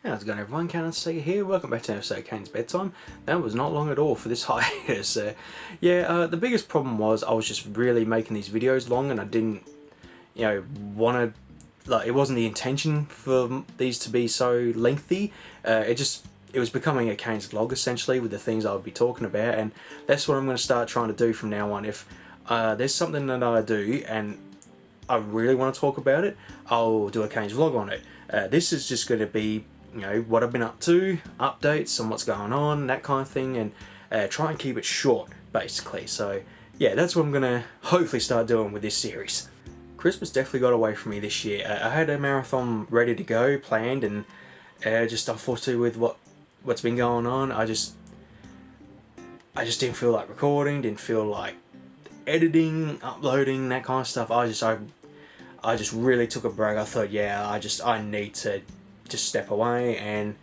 How's it going, everyone? Kayne here. Welcome back to episode of Kayne's Bedtime. That was not long at all for this hiatus. The biggest problem was I was just really making these videos long, and I didn't, want to, it wasn't the intention for these to be so lengthy. It was becoming a Kayne's vlog essentially with the things I would be talking about, and that's what I'm going to start trying to do from now on. If there's something that I do and I really want to talk about it, I'll do a Kayne's vlog on it. This is just going to be what I've been up to, updates on what's going on, that kind of thing, and try and keep it short, basically. So yeah, that's what I'm gonna hopefully start doing with this series. Christmas definitely got away from me this year. I had a marathon ready to go, planned, and just unfortunately with what's been going on, I just didn't feel like recording, didn't feel like editing, uploading, that kind of stuff. I just really took a break. I thought, yeah, I need to just step away and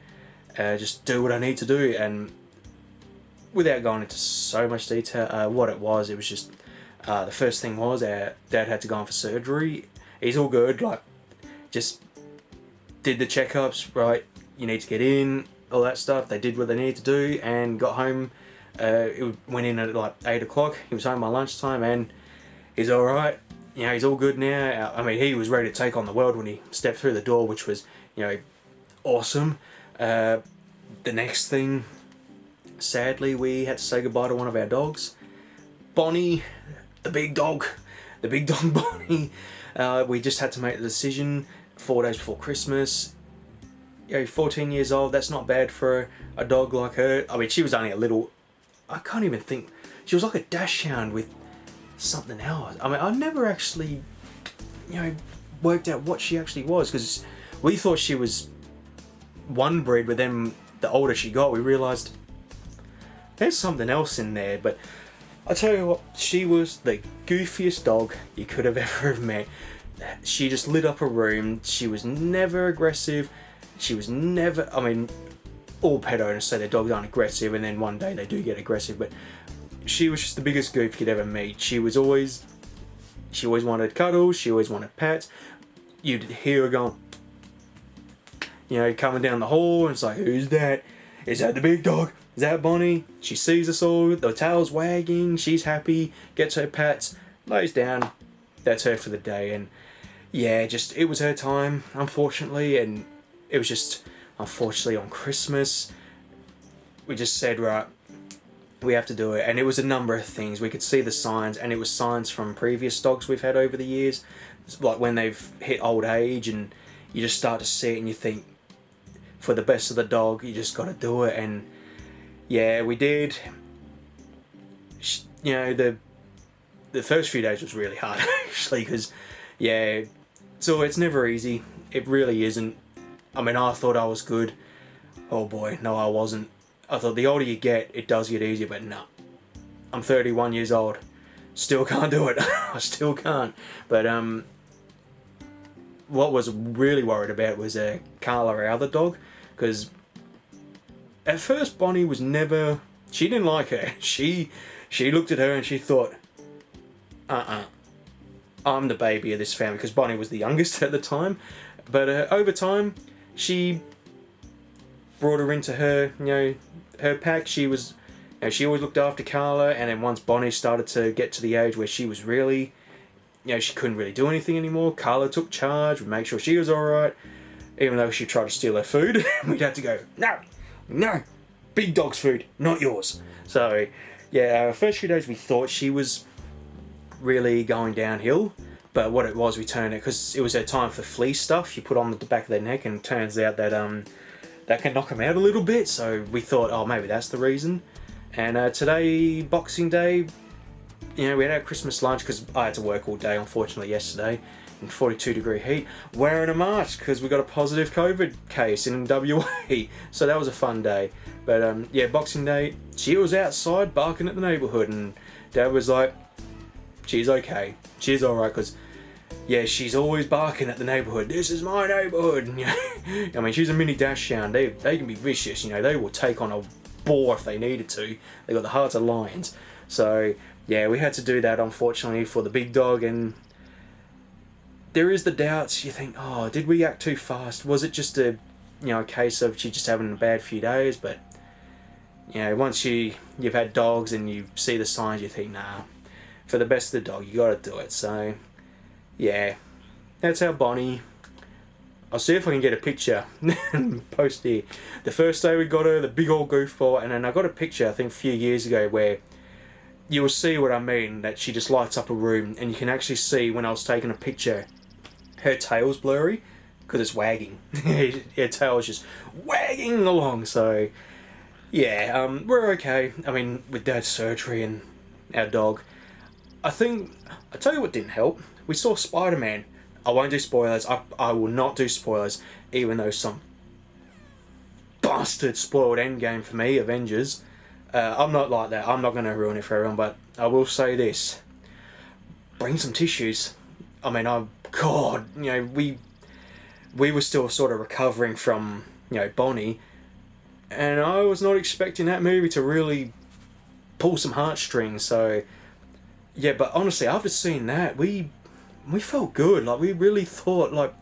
just do what I need to do. And without going into so much detail, what it was just the first thing was our dad had to go in for surgery. He's all good, just did the checkups, right, you need to get in, all that stuff. They did what they needed to do and got home. It went in at 8 o'clock. He was home by lunchtime and he's alright. He's all good now. I mean, he was ready to take on the world when he stepped through the door, which was, awesome. The next thing, sadly, we had to say goodbye to one of our dogs. Bonnie, the big dog Bonnie. We just had to make the decision 4 days before Christmas. 14 years old, that's not bad for a dog like her. I mean, she was only a little, I can't even think, she was like a dachshund with something else. I mean, I never actually, worked out what she actually was, because we thought she was one breed, but then the older she got, we realised there's something else in there. But I tell you what, she was the goofiest dog you could have ever met. She just lit up a room. She was never aggressive. She was never, I mean, all pet owners say their dogs aren't aggressive, and then one day they do get aggressive, but she was just the biggest goof you'd ever meet. She always wanted cuddles, she always wanted pats. You'd hear her going, coming down the hall, and it's like, who's that? Is that the big dog? Is that Bonnie? She sees us all, the tail's wagging, she's happy, gets her pats, lays down, that's her for the day. And yeah, it was her time, unfortunately, and it was just, unfortunately, on Christmas, we just said, right, we have to do it. And it was a number of things. We could see the signs, and it was signs from previous dogs we've had over the years, like when they've hit old age, and you just start to see it and you think, for the best of the dog, you just got to do it. And yeah, we did. The first few days was really hard actually, because so it's never easy. It really isn't. I mean, I thought I was good. Oh boy, no, I wasn't. I thought the older you get, it does get easier, but no. I'm 31 years old. Still can't do it. I still can't. But what was really worried about was Carla, our other dog, because at first Bonnie was never, she didn't like her. She looked at her and she thought, I'm the baby of this family, because Bonnie was the youngest at the time. But over time, she brought her into her, her pack. She was, she always looked after Carla, and then once Bonnie started to get to the age where she was really, she couldn't really do anything anymore, Carla took charge, would make sure she was alright, even though she tried to steal her food. We'd have to go, no, big dog's food, not yours. So yeah, first few days we thought she was really going downhill, but what it was, we turned it, because it was her time for fleece stuff you put on the back of their neck, and it turns out that that can knock them out a little bit, so we thought, oh, maybe that's the reason. And today, Boxing Day, we had our Christmas lunch, because I had to work all day, unfortunately, yesterday, in 42-degree heat, wearing a mask, because we got a positive COVID case in WA, so that was a fun day. But yeah, Boxing Day, she was outside barking at the neighbourhood, and Dad was like, she's okay, she's alright, because yeah, she's always barking at the neighbourhood. This is my neighbourhood. I mean, she's a mini dachshund. They can be vicious. They will take on a boar if they needed to. They got the hearts of lions. So yeah, we had to do that, unfortunately, for the big dog. And there is the doubts. You think, oh, did we act too fast? Was it just a a case of she just having a bad few days, but once you've had dogs and you see the signs, you think, nah, for the best of the dog, you got to do it. So yeah, that's our Bonnie. I'll see if I can get a picture and post here. The first day we got her, the big old goofball, and then I got a picture I think a few years ago where you will see what I mean, that she just lights up a room, and you can actually see when I was taking a picture, her tail's blurry because it's wagging. Her tail's just wagging along. So yeah, we're okay. I mean, with Dad's surgery and our dog, I tell you what didn't help. We saw Spider-Man. I won't do spoilers. I will not do spoilers, even though some bastard spoiled Endgame for me, Avengers. I'm not like that. I'm not going to ruin it for everyone, but I will say this. Bring some tissues. I mean, God, we were still sort of recovering from, Bonnie, and I was not expecting that movie to really pull some heartstrings. So yeah, but honestly, after seeing that, we felt good. Like, we really thought, like,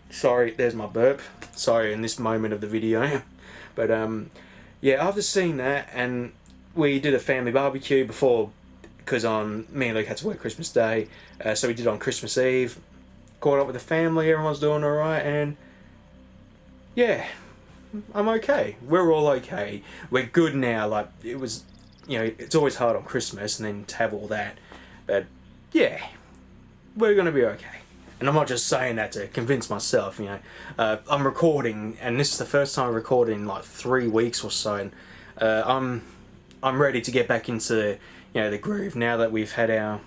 sorry, there's my burp. Sorry, in this moment of the video. But yeah, after seeing that, and we did a family barbecue before, because me and Luke had to work Christmas Day, so we did it on Christmas Eve. Caught up with the family, everyone's doing alright, and yeah, I'm okay. We're all okay. We're good now. Like, it was, it's always hard on Christmas and then to have all that. But yeah, we're going to be okay. And I'm not just saying that to convince myself, I'm recording, and this is the first time I recorded in like 3 weeks or so, and I'm ready to get back into the groove now that we've had our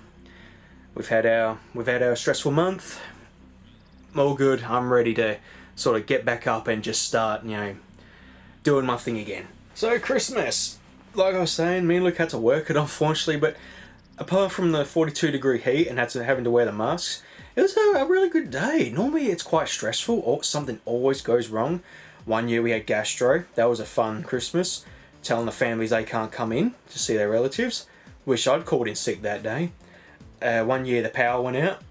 stressful month. All good. I'm ready to sort of get back up and just start doing my thing again. So Christmas, like I was saying, me and Luke had to work it, unfortunately, but apart from the 42-degree heat and having to wear the masks, it was a really good day. Normally it's quite stressful, or something always goes wrong. One year we had gastro. That was a fun Christmas, telling the families they can't come in to see their relatives. Wish I'd called in sick that day. One year the power went out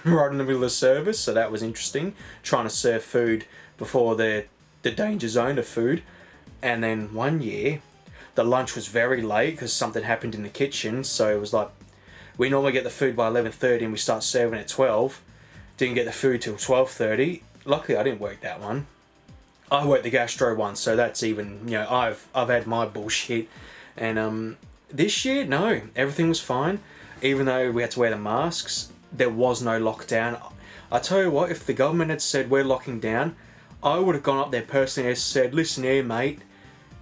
right in the middle of the service, so that was interesting. Trying to serve food before the danger zone of food. And then one year the lunch was very late because something happened in the kitchen, so it was like, we normally get the food by 11:30 and we start serving at 12. Didn't get the food till 12:30. Luckily I didn't work that one. I worked the gastro one, so that's even, I've had my bullshit. And this year, no, everything was fine. Even though we had to wear the masks, there was no lockdown. I tell you what, if the government had said we're locking down, I would have gone up there personally and said, listen here mate,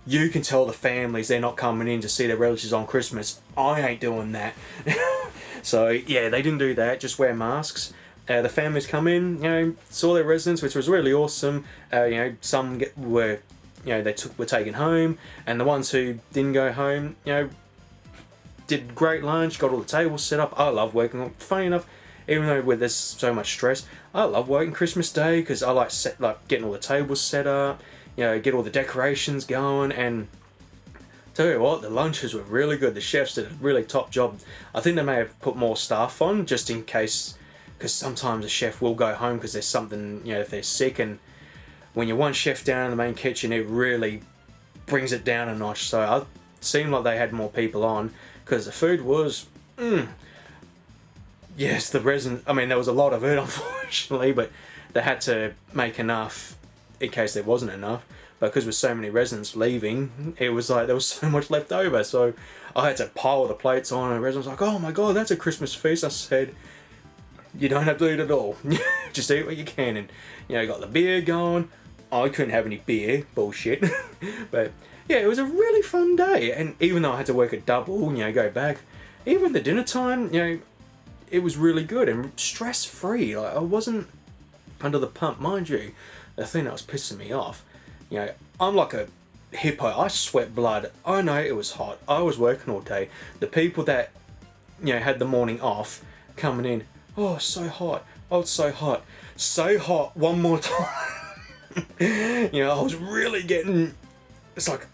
you can tell the families they're not coming in to see their relatives on Christmas. I ain't doing that. So yeah, they didn't do that, just wear masks. The families come in, saw their residents, which was really awesome. Some were taken home, and the ones who didn't go home, did great lunch, got all the tables set up. I love working. Funny enough, even though there's so much stress, I love working Christmas Day because I like getting all the tables set up, get all the decorations going. And tell you what, the lunches were really good. The chefs did a really top job. I think they may have put more staff on just in case, because sometimes a chef will go home because there's something, if they're sick, and when you're one chef down in the main kitchen, it really brings it down a notch. So it seemed like they had more people on because the food was, yes, the resin, I mean, there was a lot of it, unfortunately, but they had to make enough in case there wasn't enough. But because with so many residents leaving, it was like there was so much left over. So I had to pile the plates on, and the residents were like, oh my God, that's a Christmas feast. I said, you don't have to eat it all. Just eat what you can. And, got the beer going. I couldn't have any beer. Bullshit. But yeah, it was a really fun day. And even though I had to work a double, go back, even the dinner time, it was really good and stress-free. Like, I wasn't under the pump. Mind you, the thing that was pissing me off, I'm like a hippo. I sweat blood. I know it was hot. I was working all day. The people that, had the morning off coming in, oh, so hot. Oh, it's so hot. So hot. One more time. I was really getting, it's like,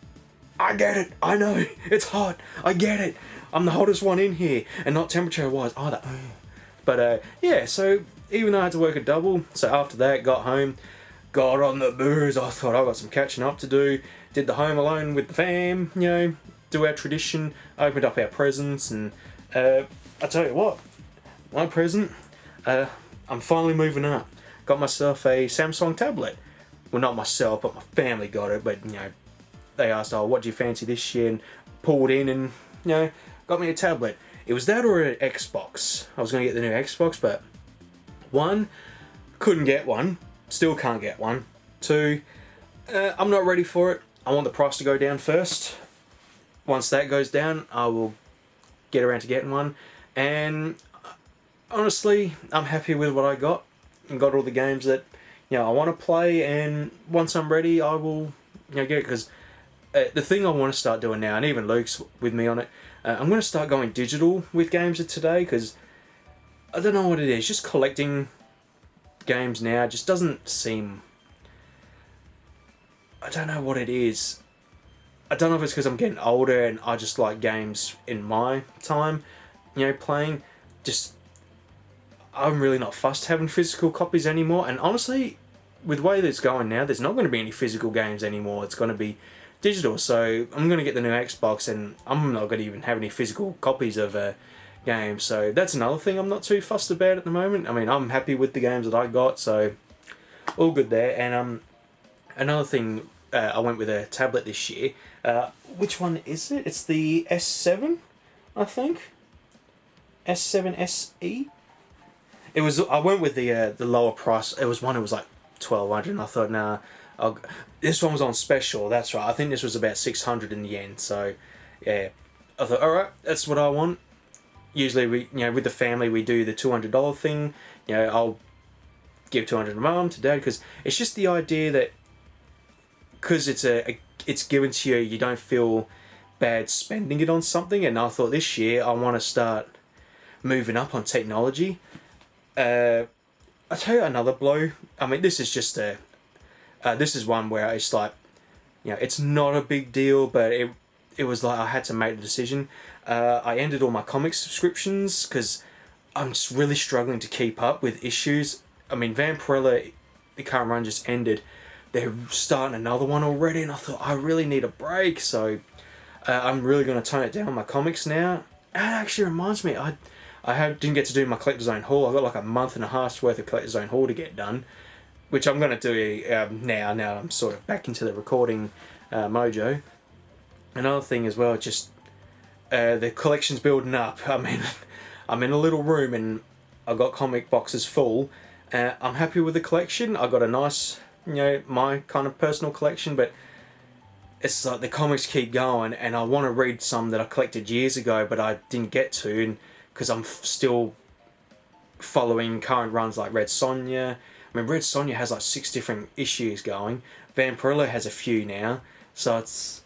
I get it. I know. It's hot. I get it. I'm the hottest one in here. And not temperature-wise either. But, yeah, so even though I had to work a double, so after that, got home, got on the booze. I thought I got some catching up to do. Did the Home Alone with the fam, you know, do our tradition, opened up our presents, and I tell you what, my present, I'm finally moving up. Got myself a Samsung tablet. Well, not myself, but my family got it, but, you know, they asked, oh, what do you fancy this year? And pulled in and, you know, got me a tablet. It was that or an Xbox. I was going to get the new Xbox, but one, couldn't get one. Still can't get one. Two, I'm not ready for it. I want the price to go down first. Once that goes down, I will get around to getting one. And honestly, I'm happy with what I got. And got all the games that, you know, I want to play. And once I'm ready, I will, you know, get it. Because the thing I want to start doing now, and even Luke's with me on it, I'm going to start going digital with games of today. Because I don't know what it is. Just collecting games now just doesn't seem... I don't know what it is. I don't know if it's because I'm getting older and I just like games in my time, you know, playing. Just, I'm really not fussed having physical copies anymore. And honestly, with the way that it's going now, there's not going to be any physical games anymore. It's going to be digital. So I'm going to get the new Xbox and I'm not going to even have any physical copies of games. So that's another thing I'm not too fussed about at the moment. I mean, I'm happy with the games that I got, so all good there. And another thing, I went with a tablet this year. Which one is it? It's the S7, I think. S7 SE. It was. I went with the lower price. It was one. It was like 1,200, and I thought, nah. This one was on special. That's right. I think this was about 600 in the end. So, yeah. I thought, all right, that's what I want. Usually, we, you know, with the family, we do the $200 thing. You know, I'll give 200 to mum, to dad, because it's just the idea that because it's given to you, you don't feel bad spending it on something. And I thought this year I want to start moving up on technology. I'll tell you another blow. I mean, this is just this is one where it's like, you know, it's not a big deal, but it was like I had to make the decision. I ended all my comic subscriptions because I'm just really struggling to keep up with issues. I mean, Vampirella, the current run just ended. They're starting another one already, and I thought I really need a break, so I'm really going to tone it down on my comics now. And it actually reminds me, I didn't get to do my Collector's Zone haul. I got like a month and a half's worth of Collector's Zone haul to get done, which I'm going to do now. Now I'm sort of back into the recording mojo. Another thing as well, just the collection's building up. I mean, I'm in a little room and I've got comic boxes full. I'm happy with the collection. I got a nice, you know, my kind of personal collection, but it's like the comics keep going and I want to read some that I collected years ago but I didn't get to because I'm still following current runs like Red Sonja. I mean, Red Sonja has like 6 different issues going. Vampirella has a few now, so it's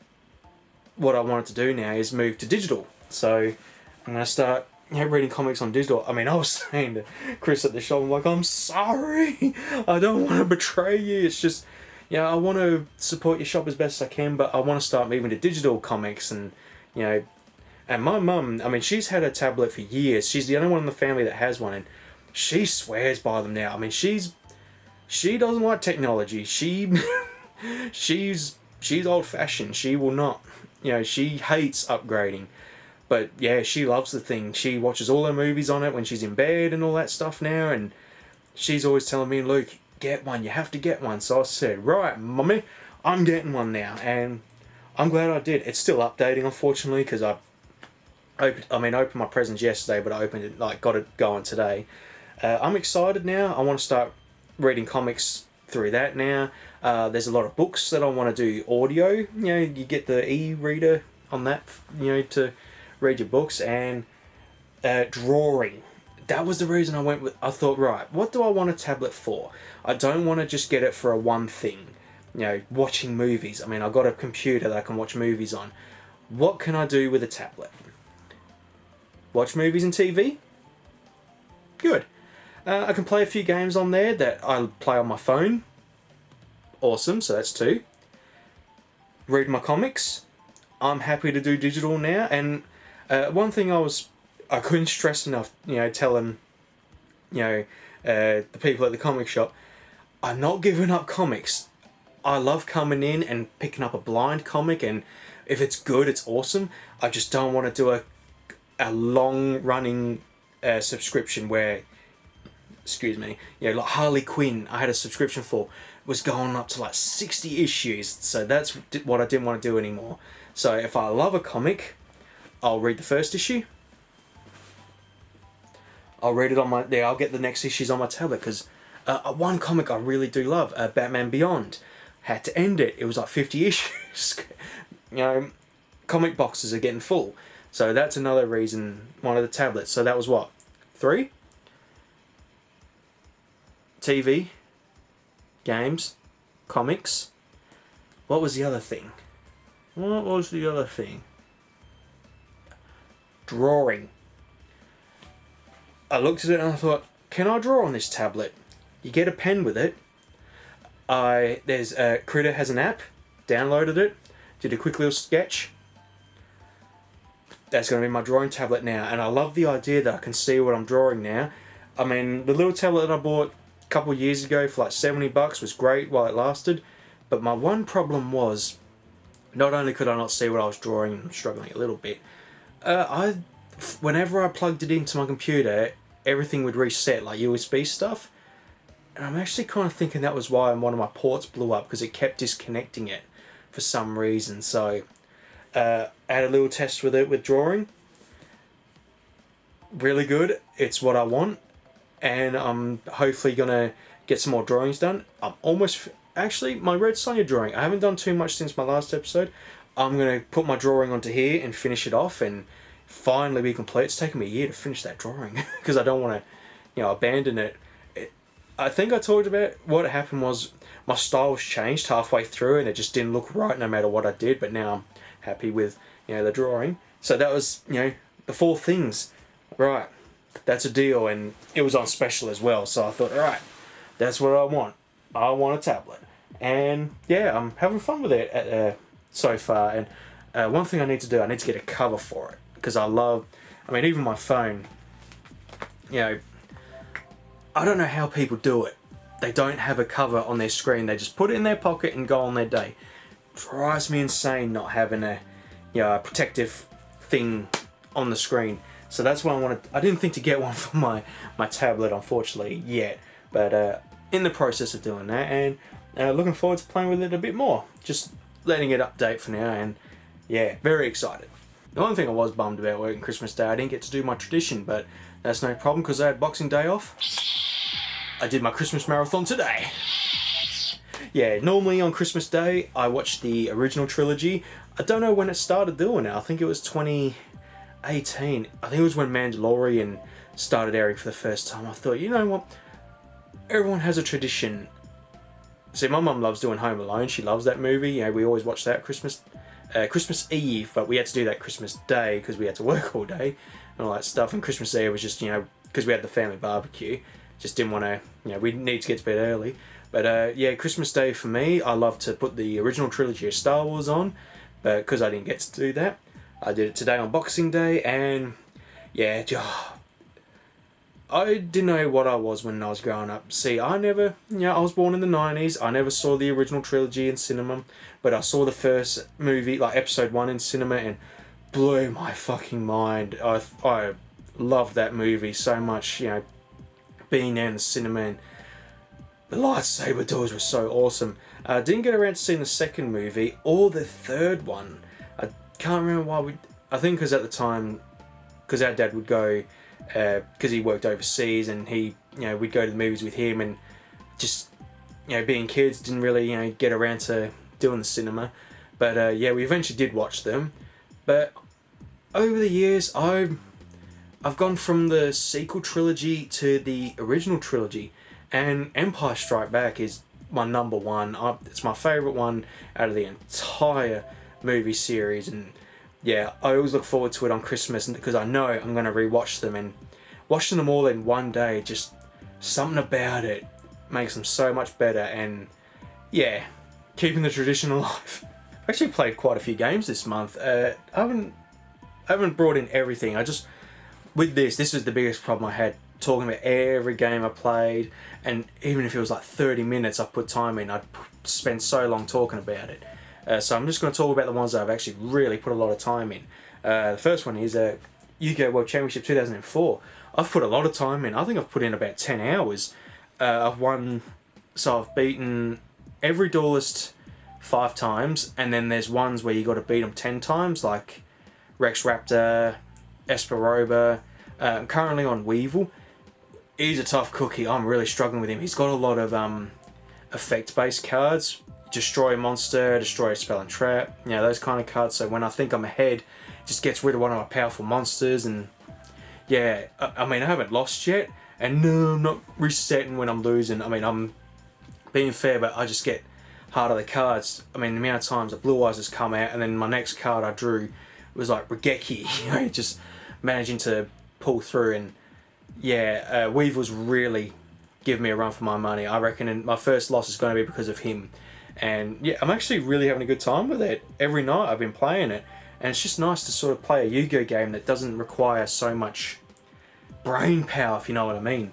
what I wanted to do now is move to digital. So I'm going to start, you know, reading comics on digital. I mean, I was saying to Chris at the shop, I'm like, I'm sorry, I don't want to betray you. It's just, you know, I want to support your shop as best as I can, but I want to start moving to digital comics. And, you know, and my mum, I mean, she's had a tablet for years. She's the only one in the family that has one, and she swears by them now. I mean, she doesn't like technology. She's old-fashioned. She will not, you know, she hates upgrading. But yeah, she loves the thing. She watches all her movies on it when she's in bed and all that stuff now. And she's always telling me, Luke, get one. You have to get one. So I said, right, Mummy, I'm getting one now. And I'm glad I did. It's still updating, unfortunately, because I opened my presents yesterday, but I opened it, like, got it going today. I'm excited now. I want to start reading comics through that now. There's a lot of books that I want to do audio. You know, you get the e-reader on that, you know, to read your books. And drawing. That was the reason I went with. I thought, right, what do I want a tablet for? I don't want to just get it for a one thing. You know, watching movies. I mean, I've got a computer that I can watch movies on. What can I do with a tablet? Watch movies and TV? Good. I can play a few games on there that I play on my phone. Awesome, so that's 2. Read my comics. I'm happy to do digital now. And one thing I couldn't stress enough, you know, telling, you know, the people at the comic shop, I'm not giving up comics. I love coming in and picking up a blind comic, and if it's good, it's awesome. I just don't want to do a long running subscription where, excuse me, like Harley Quinn, I had a subscription for, was going up to like 60 issues. So that's what I didn't want to do anymore. So if I love a comic, I'll read the first issue. I'll read it on my, I'll get the next issues on my tablet, because one comic I really do love, Batman Beyond, had to end it. It was like 50 issues. Comic boxes are getting full. So that's another reason, one of the tablets. So that was what? 3? TV, games, comics. What was the other thing? What was the other thing? Drawing. I looked at it and I thought, can I draw on this tablet? You get a pen with it. There's Critter has an app, downloaded it, did a quick little sketch. That's going to be my drawing tablet now, and I love the idea that I can see what I'm drawing now. I mean, the little tablet that I bought a couple of years ago for like $70 was great while it lasted, but my one problem was, not only could I not see what I was drawing, I'm struggling a little bit, whenever I plugged it into my computer, everything would reset, like USB stuff. And I'm actually kind of thinking that was why one of my ports blew up, because it kept disconnecting it for some reason. So I had a little test with it with drawing. Really good. It's what I want. And I'm hopefully going to get some more drawings done. I'm almost... Actually, my Red Sonja drawing, I haven't done too much since my last episode. I'm going to put my drawing onto here and finish it off and finally be complete. It's taken me a year to finish that drawing because I don't want to, abandon it. I think I talked about what happened was my style was changed halfway through and it just didn't look right no matter what I did, but now I'm happy with, the drawing. So that was, the 4 things. Right, that's a deal, and it was on special as well, so I thought, alright, that's what I want. I want a tablet. And yeah, I'm having fun with it so far, and one thing I need to do, I need to get a cover for it, because even my phone, I don't know how people do it. They don't have a cover on their screen. They just put it in their pocket and go on their day. Drives me insane not having a protective thing on the screen. So that's what I wanted. I didn't think to get one for my tablet, unfortunately, yet. But in the process of doing that, and looking forward to playing with it a bit more. Just letting it update for now, and yeah, very excited. The only thing I was bummed about working Christmas Day, I didn't get to do my tradition, but that's no problem because I had Boxing Day off. I did my Christmas marathon today. Yeah, normally on Christmas Day, I watch the original trilogy. I don't know when it started doing it. I think it was 2018. I think it was when Mandalorian started airing for the first time. I thought, you know what? Everyone has a tradition. See, my mum loves doing Home Alone. She loves that movie. We always watch that Christmas Eve, but we had to do that Christmas Day because we had to work all day and all that stuff. And Christmas Eve was just, because we had the family barbecue. Just didn't want to, we need to get to bed early. But yeah, Christmas Day for me, I love to put the original trilogy of Star Wars on, but because I didn't get to do that, I did it today on Boxing Day, and yeah, I didn't know what I was when I was growing up. See, I was born in the 90s, I never saw the original trilogy in cinema, but I saw the first movie, like episode 1 in cinema, and blew my fucking mind. I loved that movie so much, being there in the cinema, and the lightsaber duels were so awesome. I didn't get around to seeing the second movie or the third one. I can't remember why I think because at the time, because our dad would go, because he worked overseas, and we'd go to the movies with him, and just, being kids, didn't really, get around to doing the cinema. But yeah, we eventually did watch them. But over the years, I've gone from the sequel trilogy to the original trilogy, and Empire Strike Back is my number one. It's my favourite one out of the entire movie series, and yeah, I always look forward to it on Christmas because I know I'm going to rewatch them, and watching them all in one day, just something about it makes them so much better, and yeah, keeping the tradition alive. I've actually played quite a few games this month. I haven't brought in everything. With this is the biggest problem I had talking about every game I played, and even if it was like 30 minutes I put time in, I'd spend so long talking about it. So I'm just going to talk about the ones that I've actually really put a lot of time in. The first one is Yu-Gi-Oh! World Championship 2004. I've put a lot of time in. I think I've put in about 10 hours. I've beaten every duelist 5 times, and then there's ones where you got to beat them 10 times, like Rex Raptor, Esperoba. I'm currently on Weevil. He's a tough cookie. I'm really struggling with him. He's got a lot of effect-based cards. Destroy a monster, destroy a spell and trap, you know, those kind of cards. So when I think I'm ahead, it just gets rid of one of my powerful monsters. And yeah, I mean, I haven't lost yet, and no, I'm not resetting when I'm losing. I mean, I'm being fair, but I just get harder the cards. I mean, the amount of times the Blue Eyes has come out, and then my next card I drew was like Regeki, you know, just managing to pull through. And yeah, Weaver's really give me a run for my money. I reckon, and my first loss is going to be because of him. And yeah, I'm actually really having a good time with it. Every night I've been playing it, and it's just nice to sort of play a Yu-Gi-Oh game that doesn't require so much brain power, if you know what I mean.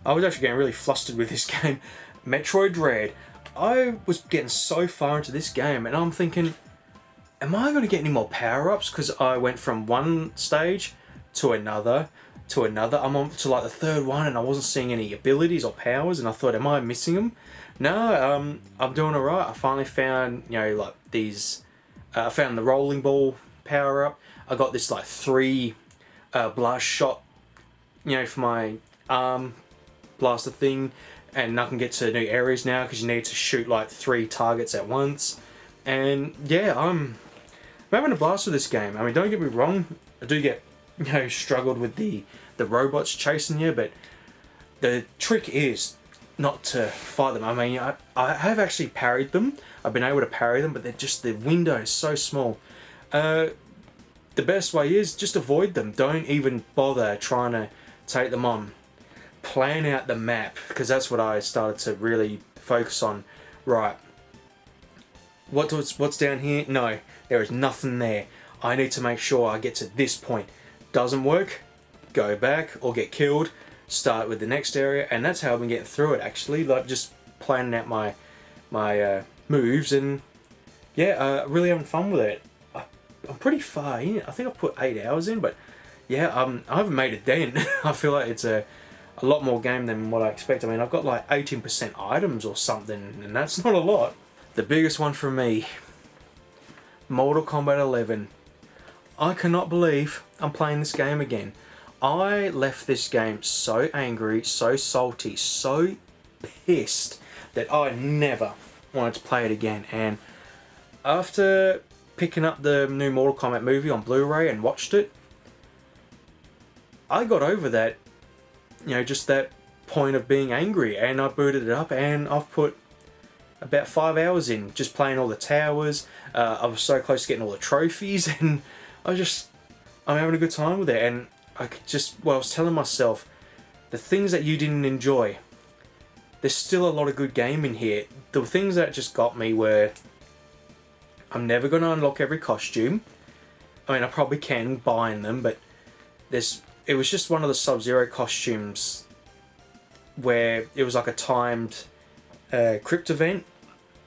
I was actually getting really flustered with this game, Metroid Dread. I was getting so far into this game, and I'm thinking, am I going to get any more power-ups? Because I went from one stage to another, I'm on to like the third one, and I wasn't seeing any abilities or powers, and I thought, am I missing them? No, I'm doing alright. I finally found, you know, like these, I found the rolling ball power up. I got this like 3 blast shot, you know, for my arm blaster thing, and I can get to new areas now because you need to shoot like 3 targets at once. And yeah, I'm having a blast with this game. I mean, don't get me wrong, I do get, you know, struggled with the robots chasing you, but the trick is not to fight them. I mean, I have actually parried them. I've been able to parry them, but they're just, the window is so small. The best way is just avoid them. Don't even bother trying to take them on. Plan out the map, because that's what I started to really focus on. Right, what's down here? No, there is nothing there. I need to make sure I get to this point. Doesn't work, go back or get killed. Start with the next area, and that's how I've been getting through it actually, like just planning out my moves, and yeah, really having fun with it. I'm pretty far in. I think I've put 8 hours in, but yeah, I haven't made a dent. I feel like it's a lot more game than what I expect. I mean, I've got like 18% items or something, and that's not a lot. The biggest one for me, Mortal Kombat 11. I cannot believe I'm playing this game again. I left this game so angry, so salty, so pissed that I never wanted to play it again. And after picking up the new Mortal Kombat movie on Blu-ray and watched it, I got over that, you know, just that point of being angry, and I booted it up, and I've put about 5 hours in just playing all the towers. I was so close to getting all the trophies, and I'm having a good time with it. And I was telling myself, the things that you didn't enjoy, there's still a lot of good game in here. The things that just got me were, I'm never going to unlock every costume. I mean, I probably can buying them, but it was just one of the Sub-Zero costumes where it was like a timed crypt event,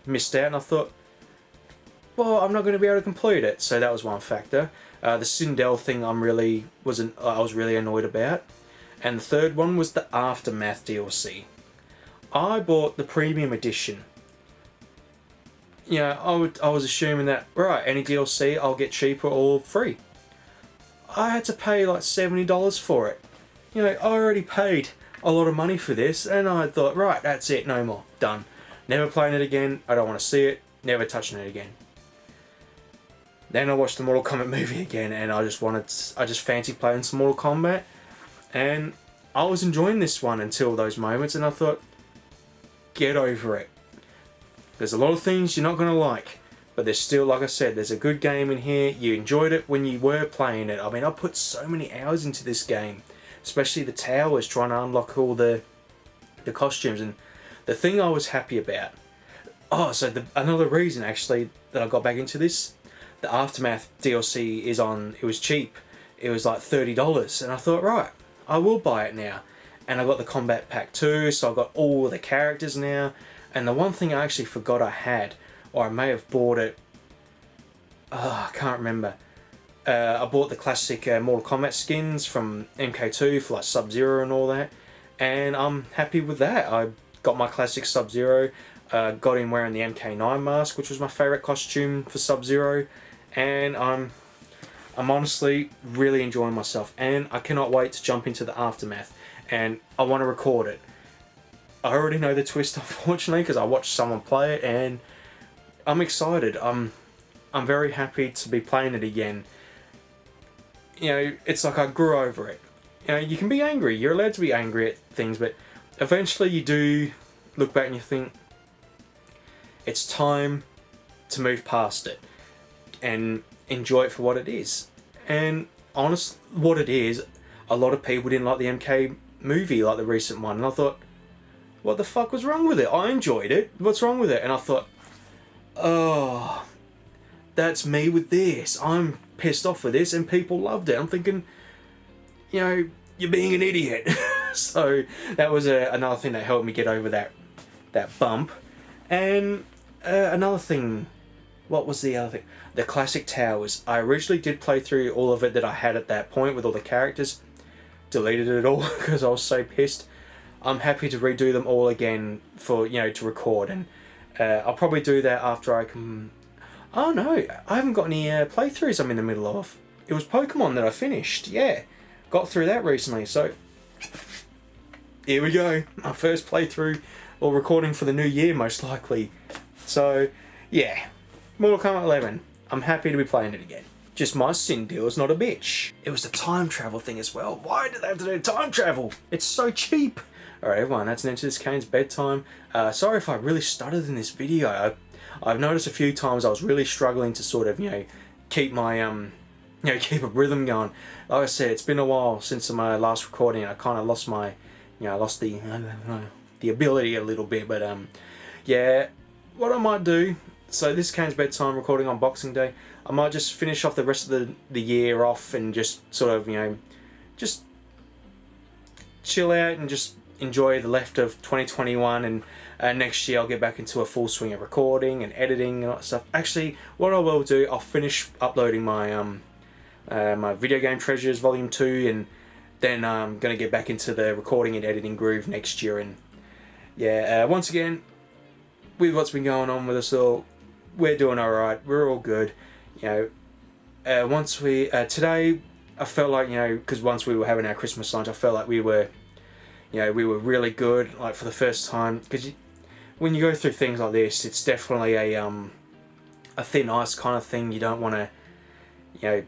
missed out, and I thought, well, I'm not going to be able to complete it. So that was one factor. The Sindel thing I was really annoyed about. And the third one was the Aftermath DLC. I bought the premium edition. You know, I was assuming that, right, any DLC I'll get cheaper or free. I had to pay like $70 for it. You know, I already paid a lot of money for this, and I thought, right, that's it, no more, done. Never playing it again, I don't want to see it, never touching it again. Then I watched the Mortal Kombat movie again, and I just fancied playing some Mortal Kombat, and I was enjoying this one until those moments, and I thought, get over it. There's a lot of things you're not going to like, but there's still, like I said, there's a good game in here. You enjoyed it when you were playing it. I mean, I put so many hours into this game, especially the towers, trying to unlock all the costumes. And the thing I was happy about, another reason actually that I got back into this, the Aftermath DLC it was cheap. It was like $30, and I thought, right, I will buy it now. and I got the combat pack too, so I got all the characters now. And the one thing I actually forgot I had, or I may have bought it, I can't remember. I bought the classic Mortal Kombat skins from MK2 for like Sub-Zero and all that, and I'm happy with that. I got my classic Sub-Zero, got him wearing the MK9 mask, which was my favourite costume for Sub-Zero, and I'm honestly really enjoying myself, and I cannot wait to jump into the Aftermath, and I want to record it. I already know the twist, unfortunately, because I watched someone play it, and I'm excited. I'm very happy to be playing it again. You know, it's like I grew over it. You know, you can be angry. You're allowed to be angry at things, but eventually you do look back and you think, it's time to move past it and enjoy it for what it is. And honest, what it is, a lot of people didn't like the MK movie, like the recent one, and I thought, what the fuck was wrong with it? I enjoyed it. What's wrong with it? And I thought, oh, that's me with this. I'm pissed off with this, and people loved it. I'm thinking, you know, you're being an idiot. So that was another thing that helped me get over that bump. And another thing, what was the other thing? The Classic Towers. I originally did play through all of it that I had at that point with all the characters. Deleted it all because I was so pissed. I'm happy to redo them all again for, you know, to record, and I'll probably do that after I can. Oh no, I haven't got any playthroughs I'm in the middle of. It was Pokemon that I finished, yeah. Got through that recently, so here we go. My first playthrough, or recording for the new year most likely. So yeah, Mortal Kombat 11. I'm happy to be playing it again. Just my Cinderil's not a bitch. It was the time travel thing as well. Why did they have to do time travel? It's so cheap. Alright everyone, that's an end to this Kayne's bedtime. Sorry if I really stuttered in this video. I've noticed a few times I was really struggling to sort of, you know, keep my, keep a rhythm going. Like I said, it's been a while since my last recording, and I kind of lost my, you know, I lost the, I don't know, the ability a little bit, but yeah, what I might do, so this is Kayne's bedtime recording on Boxing Day. I might just finish off the rest of the year off and just sort of, you know, just chill out and just enjoy the left of 2021, and next year I'll get back into a full swing of recording and editing and all that stuff. Actually, what I will do, I'll finish uploading my my Video Game Treasures Volume 2, and then I'm going to get back into the recording and editing groove next year. And yeah, once again, with what's been going on with us all, we're doing alright, we're all good. You know, once we, today, I felt like, you know, because once we were having our Christmas lunch, I felt like we were, you know, we were really good, like for the first time, because when you go through things like this, it's definitely a thin ice kind of thing. You don't want to, you know,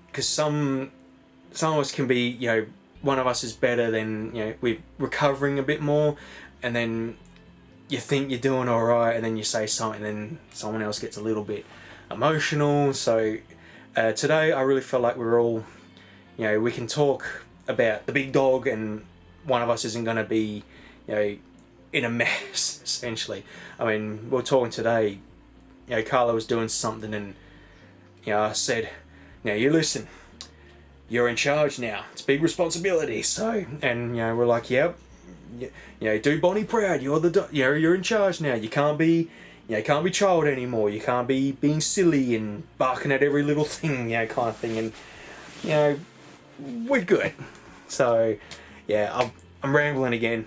because some of us can be, you know, one of us is better than, you know, we're recovering a bit more, and then you think you're doing alright, and then you say something, and then someone else gets a little bit emotional. So today I really felt like we're all, you know, we can talk about the big dog, and one of us isn't going to be, you know, in a mess, essentially. I mean, we were talking today, you know, Carla was doing something, and, you know, I said, now you listen, you're in charge now, it's big responsibility. So, and, you know, we're like, yep, you know, do Bonnie proud, you're the, you know, you're in charge now, you can't be, you know, can't be child anymore, you can't be being silly and barking at every little thing, you know, kind of thing. And, you know, we're good. So yeah, I'm rambling again.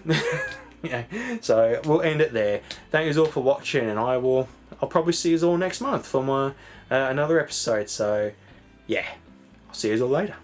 Yeah, so we'll end it there. Thank you all for watching, and I'll probably see you all next month for my another episode. So yeah, I'll see you all later.